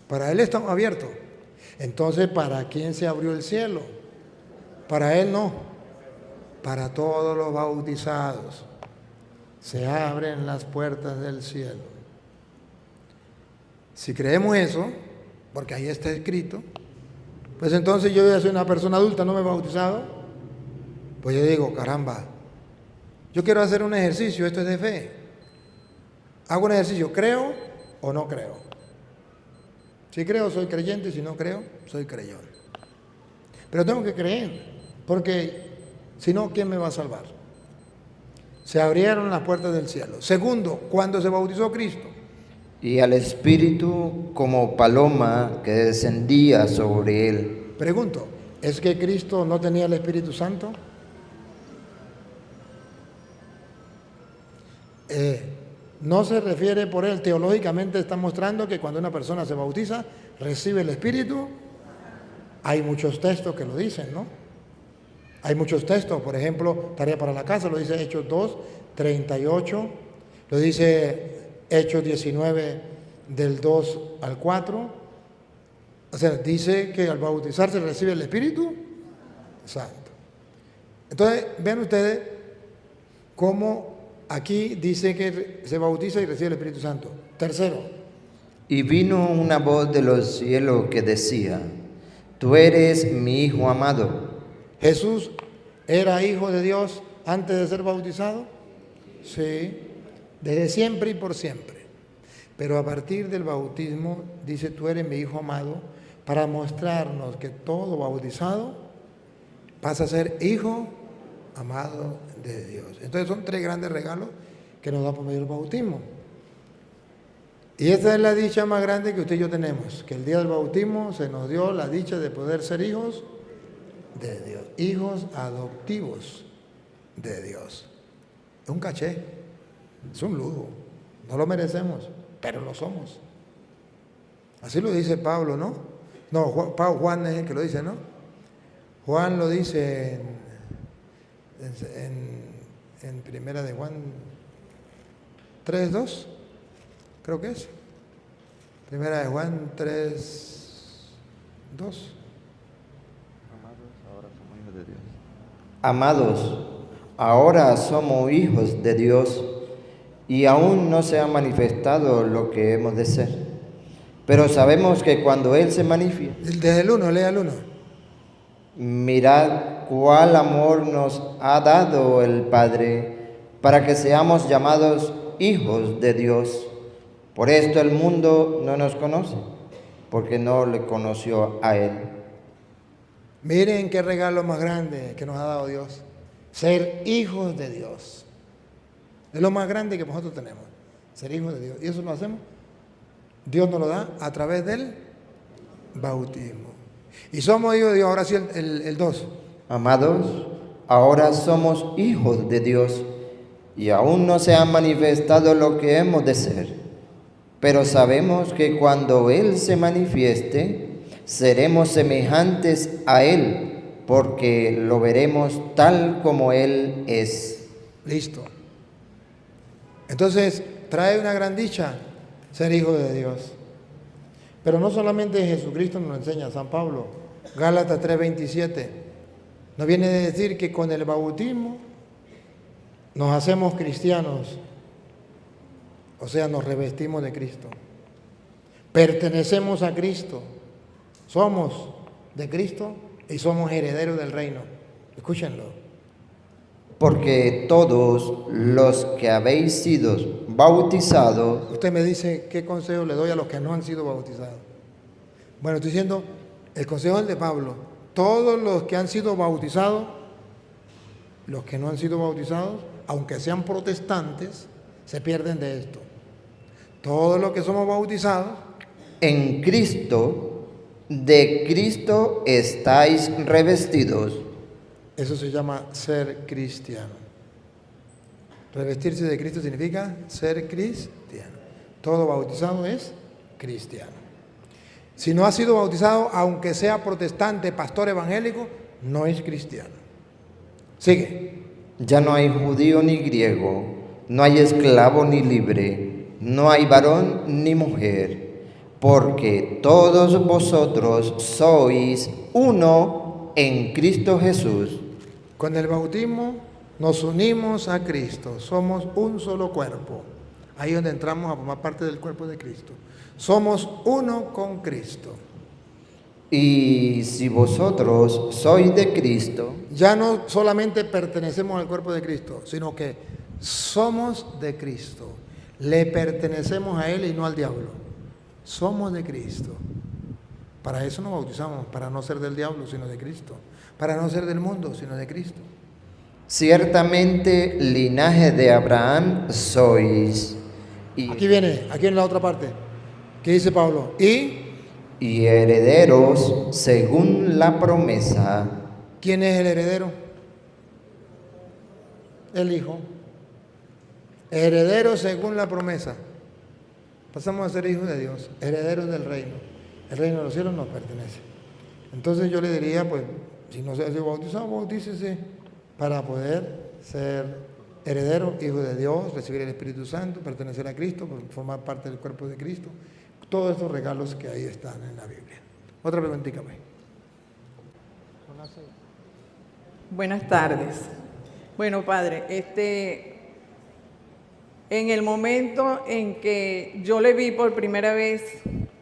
Para Él estaba abierto. Entonces, ¿para quién se abrió el cielo? Para Él no. Para todos los bautizados. Se abren las puertas del cielo. Si creemos eso, porque ahí está escrito, pues entonces yo ya soy una persona adulta, no me he bautizado. Pues yo digo, caramba, yo quiero hacer un ejercicio, esto es de fe. Hago un ejercicio, ¿creo o no creo? Si creo, soy creyente, si no creo, soy creyón. Pero tengo que creer, porque si no, ¿quién me va a salvar? Se abrieron las puertas del cielo. Segundo, cuando se bautizó Cristo. Y al Espíritu como paloma que descendía sobre él. Pregunto, ¿es que Cristo no tenía el Espíritu Santo? No se refiere por él, teológicamente está mostrando que cuando una persona se bautiza, recibe el Espíritu. Hay muchos textos que lo dicen, ¿no? Hay muchos textos, por ejemplo, Tarea para la Casa, lo dice Hechos 2, 38, lo dice Hechos 19, del 2 al 4. O sea, dice que al bautizarse recibe el Espíritu Santo. Entonces, vean ustedes cómo aquí dice que se bautiza y recibe el Espíritu Santo. Tercero. Y vino una voz de los cielos que decía, tú eres mi Hijo amado. ¿Jesús era hijo de Dios antes de ser bautizado? Sí, desde siempre y por siempre. Pero a partir del bautismo dice, tú eres mi Hijo amado, para mostrarnos que todo bautizado pasa a ser hijo amado de Dios. Entonces son 3 grandes regalos que nos da por medio del bautismo. Y esta es la dicha más grande que usted y yo tenemos, que el día del bautismo se nos dio la dicha de poder ser hijos de Dios, hijos adoptivos de Dios. Es un caché, es un lujo, no lo merecemos, pero lo somos. Así lo dice Pablo, ¿no? No, Juan es el que lo dice, ¿no? Juan lo dice en primera de Juan 3:2, creo que es. Primera de Juan 3:2. Amados, ahora somos hijos de Dios y aún no se ha manifestado lo que hemos de ser. Pero sabemos que cuando Él se manifieste, Desde el 1, lea el 1. mirad cuál amor nos ha dado el Padre para que seamos llamados hijos de Dios. Por esto el mundo no nos conoce, porque no le conoció a Él. Miren qué regalo más grande que nos ha dado Dios. Ser hijos de Dios. Es lo más grande que nosotros tenemos. Ser hijos de Dios. Y eso lo hacemos. Dios nos lo da a través del bautismo. Y somos hijos de Dios. Ahora sí el 2. Amados, ahora somos hijos de Dios y aún no se ha manifestado lo que hemos de ser. Pero sabemos que cuando Él se manifieste, seremos semejantes a Él, porque lo veremos tal como Él es. Listo. Entonces, trae una gran dicha ser hijo de Dios. Pero no solamente Jesucristo nos lo enseña, San Pablo, Gálatas 3:27, nos viene a decir que con el bautismo nos hacemos cristianos, o sea, nos revestimos de Cristo, pertenecemos a Cristo, somos de Cristo y somos herederos del reino. Escúchenlo. Porque todos los que habéis sido bautizados, Usted me dice, ¿qué consejo le doy a los que no han sido bautizados? Bueno, estoy diciendo, el consejo es el de Pablo. Todos los que han sido bautizados, los que no han sido bautizados, aunque sean protestantes, se pierden de esto. Todos los que somos bautizados, en Cristo, de Cristo estáis revestidos. eso se llama ser cristiano. Revestirse de Cristo significa ser cristiano. Todo bautizado es cristiano. Si no ha sido bautizado, aunque sea protestante, pastor evangélico, no es cristiano. Sigue. Ya no hay judío ni griego, no hay esclavo ni libre, no hay varón ni mujer, porque todos vosotros sois uno en Cristo Jesús. Con el bautismo nos unimos a Cristo, somos un solo cuerpo. Ahí es donde entramos a formar parte del cuerpo de Cristo. Somos uno con Cristo. Y si vosotros sois de Cristo, Ya no solamente pertenecemos al cuerpo de Cristo, sino que somos de Cristo. Le pertenecemos a Él y no al diablo. Somos de Cristo. Para eso nos bautizamos, para no ser del diablo, sino de Cristo. Para no ser del mundo, sino de Cristo. ciertamente linaje de Abraham sois. Aquí viene en la otra parte. ¿Qué dice Pablo? Y herederos según la promesa. ¿Quién es el heredero? El Hijo. Heredero según la promesa. Pasamos a ser hijos de Dios, herederos del reino. El reino de los cielos nos pertenece. Entonces yo le diría, pues, si no se ha sido bautizado, bautícese para poder ser heredero, hijo de Dios, recibir el Espíritu Santo, pertenecer a Cristo, formar parte del cuerpo de Cristo. Todos estos regalos que ahí están en la Biblia. Otra preguntita, pues. Buenas tardes. Bueno, padre, en el momento en que yo le vi por primera vez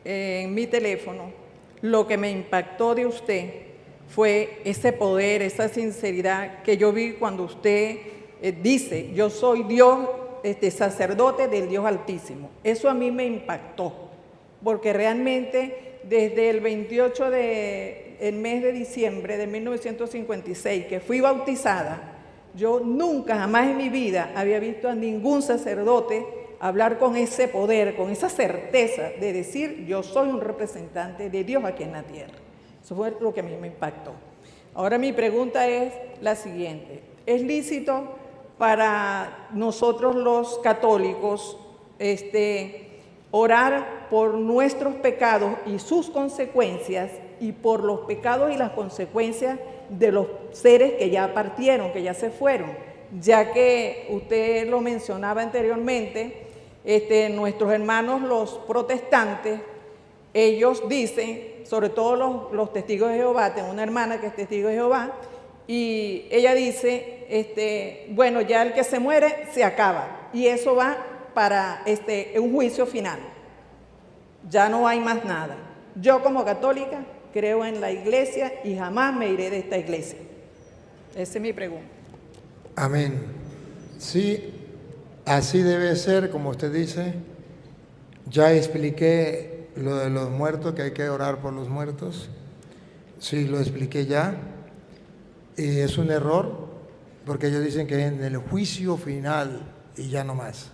en mi teléfono, lo que me impactó de usted fue ese poder, esa sinceridad que yo vi cuando usted dice, yo soy Dios, sacerdote del Dios Altísimo. Eso a mí me impactó, porque realmente desde el 28 del mes de diciembre de 1956, que fui bautizada, yo nunca, jamás en mi vida había visto a ningún sacerdote hablar con ese poder, con esa certeza de decir, yo soy un representante de Dios aquí en la tierra. Eso fue lo que a mí me impactó. Ahora mi pregunta es la siguiente. ¿Es lícito para nosotros los católicos orar por nuestros pecados y sus consecuencias y por los pecados y las consecuencias de los seres que ya partieron, que ya se fueron? Ya que usted lo mencionaba anteriormente, nuestros hermanos los protestantes, ellos dicen, sobre todo los testigos de Jehová, tengo una hermana que es testigo de Jehová, y ella dice, bueno, ya el que se muere se acaba, y eso va para un juicio final. Ya no hay más nada. Yo como católica creo en la iglesia y jamás me iré de esta iglesia. Esa es mi pregunta. Amén. Sí, así debe ser, como usted dice. Ya expliqué lo de los muertos, que hay que orar por los muertos. Sí, lo expliqué ya. Y es un error, porque ellos dicen que en el juicio final y ya no más.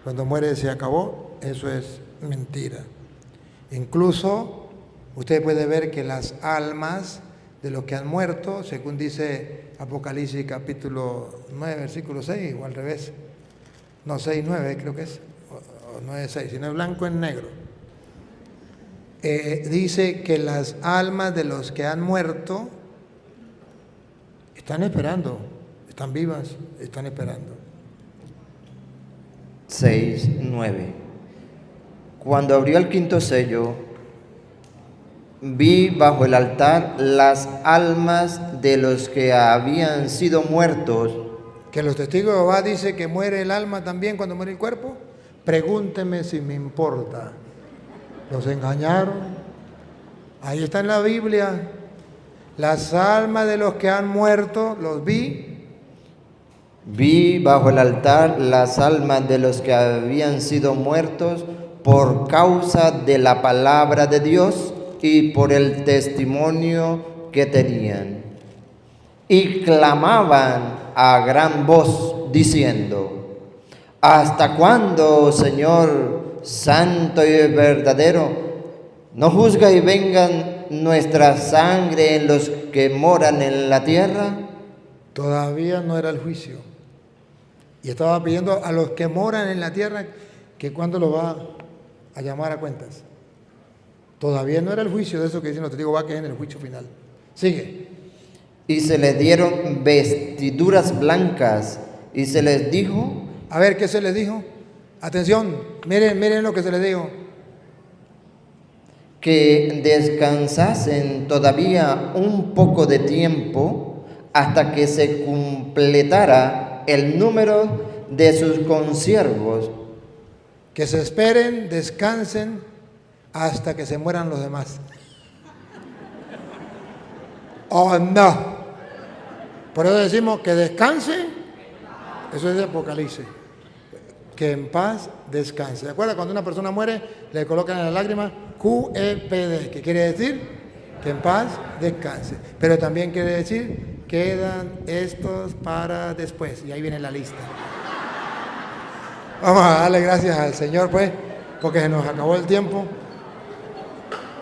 Cuando muere se acabó, eso es mentira. Incluso usted puede ver que las almas de los que han muerto, según dice Apocalipsis capítulo 9, versículo 6, o al revés, no 6, 9 creo que es, o 9, 6, sino es blanco en negro. Dice que las almas de los que han muerto están esperando, están vivas, están esperando. 6:9. Cuando abrió el quinto sello, vi bajo el altar las almas de los que habían sido muertos. Que los testigos de Jehová dicen que muere el alma también cuando muere el cuerpo. Pregúnteme si me importa. Los engañaron. Ahí está en la Biblia. Las almas de los que han muerto, los vi. Vi bajo el altar las almas de los que habían sido muertos por causa de la palabra de Dios y por el testimonio que tenían. Y clamaban a gran voz diciendo: ¿hasta cuándo, Señor santo y verdadero, no juzga y vengan nuestra sangre en los que moran en la tierra? Todavía no era el juicio. Y estaba pidiendo a los que moran en la tierra que cuando lo va a llamar a cuentas. Todavía no era el juicio de eso que dicen los testigos, va que es en el juicio final. Sigue. Y se les dieron vestiduras blancas y se les dijo. A ver, ¿qué se les dijo? Atención, miren lo que se les dijo. Que descansasen todavía un poco de tiempo hasta que se completara el número de sus consiervos. Que se esperen, descansen hasta que se mueran los demás. Oh, no. Por eso decimos que descansen. Eso es de Apocalipsis. Que en paz descanse. ¿De acuerdo? Cuando una persona muere, le colocan en la lágrima QEPD, que quiere decir que en paz descanse. Pero también quiere decir quedan estos para después. Y ahí viene la lista. Vamos a darle gracias al Señor, pues, porque se nos acabó el tiempo.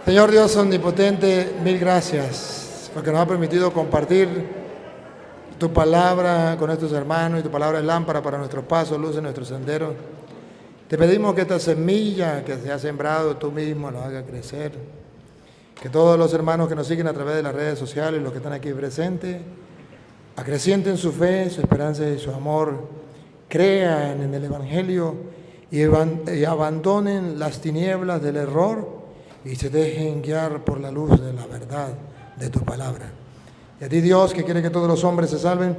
Señor Dios omnipotente, mil gracias, porque nos ha permitido compartir tu palabra con nuestros hermanos, y tu palabra es lámpara para nuestros pasos, luz en nuestros senderos. Te pedimos que esta semilla que se ha sembrado tú mismo la haga crecer. Que todos los hermanos que nos siguen a través de las redes sociales, los que están aquí presentes, acrecienten su fe, su esperanza y su amor, crean en el Evangelio y abandonen las tinieblas del error y se dejen guiar por la luz de la verdad de tu palabra. Y a ti, Dios, que quiere que todos los hombres se salven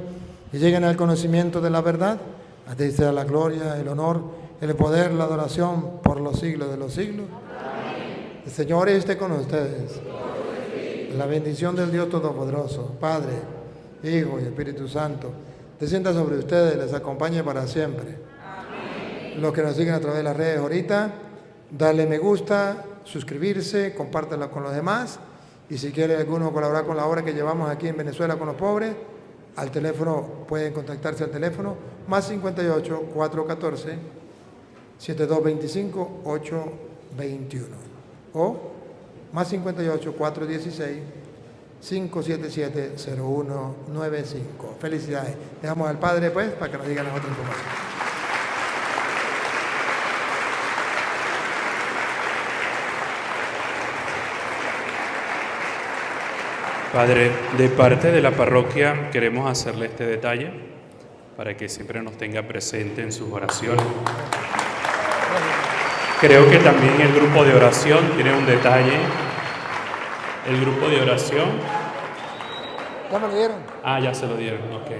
y lleguen al conocimiento de la verdad, a ti sea la gloria, el honor, el poder, la adoración por los siglos de los siglos. El Señor esté con ustedes. La bendición del Dios Todopoderoso, Padre, Hijo y Espíritu Santo, descienda sobre ustedes, les acompañe para siempre. Amén. Los que nos siguen a través de las redes ahorita, darle me gusta, suscribirse, compártelo con los demás. Y si quiere alguno colaborar con la obra que llevamos aquí en Venezuela con los pobres, al teléfono, pueden contactarse al teléfono más 58 414 7225 821 o más 58 416 577 0195. Felicidades. Dejamos al Padre, pues, para que nos digan las otras información. Padre, de parte de la parroquia queremos hacerle este detalle para que siempre nos tenga presente en sus oraciones. Creo que también el grupo de oración tiene un detalle. El grupo de oración. ¿Ya me lo dieron? Ah, ya se lo dieron, ok.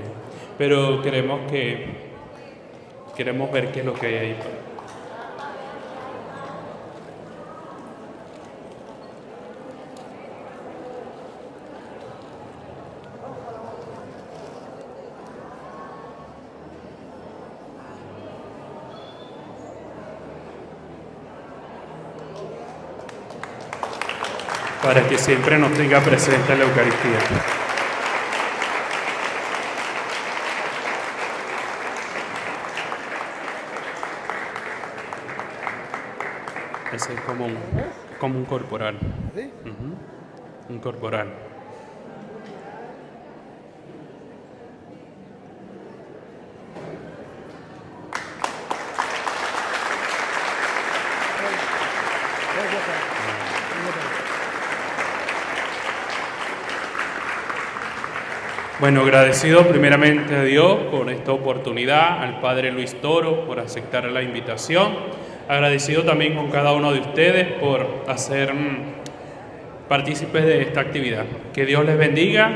Pero queremos ver qué es lo que hay ahí. para que siempre nos tenga presente en la Eucaristía. Ese es como un corporal. Un corporal. Bueno, agradecido primeramente a Dios por esta oportunidad, al Padre Luis Toro por aceptar la invitación, agradecido también con cada uno de ustedes por hacer partícipes de esta actividad. Que Dios les bendiga